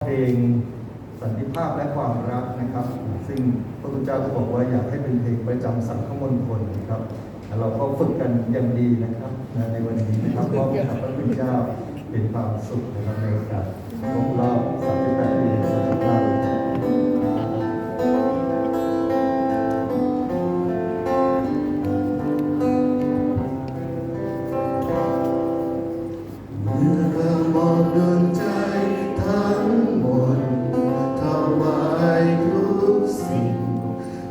ลงสันติภาพและความรักนะครับซึ่งพระคุณเจ้าก็บอกว่าอยากให้เป็นเพลงประจำสังฆมณฑลนะครับเราก็ฝึกกันอย่างดีนะครับในวันนี้นะครับมอบให้พระคุณเจ้าเป็นความสุขนะครับในโอกาสครบรอบ38 ปีสันติภาพ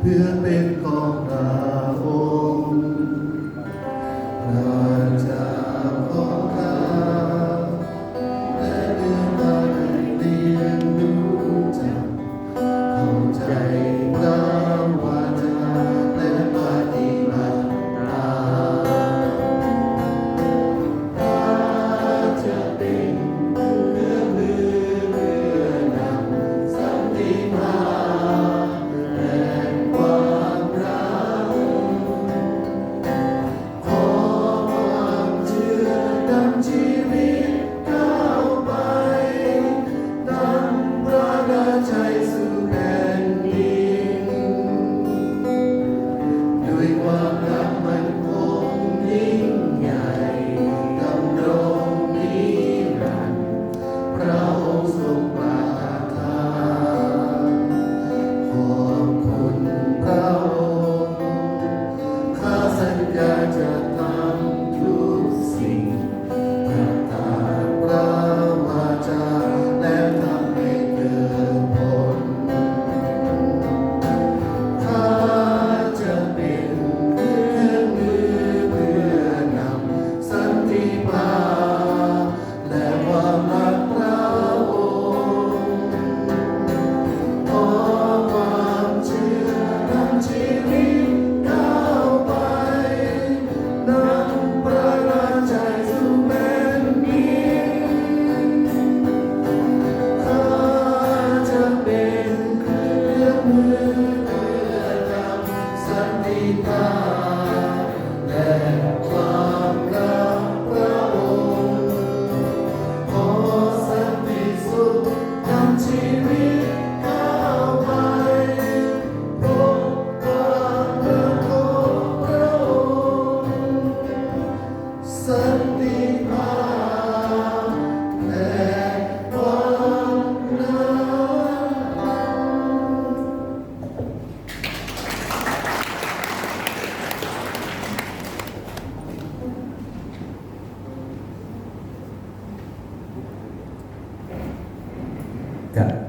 เพื่อเป็นของพระองค์พระเจ้าของข้าและเมื่อเราได้เรียนรู้จักเข้าใจพระวาจาและปฏิบัติตามพระจะเป็นเครื่องมือเพื่อนำสันติภาพชีวิตก้าวไปนำพระราชัยสู่แผ่นดินด้วยความรักมั่นคงยิ่งใหญ่ดำรงนิรันดร์พระองค์ทรงประทานขอบคุณพระองค์ข้าสัญญาจะทำทุกสิ่งและทำให้เกิดผลข้าจะเป็นเครื่องมือเพื่อนำสันติภาพและความรักพระองค์ขอความเชื่อนำชีวิตก้าวไปนำพระราชัยสู่แผ่นดินสันติภาพและความรักพระองค์ขอสันติสุขนำชีวิตก้าวไปพบความรักของพระองค์สันติภาพและความรักกับ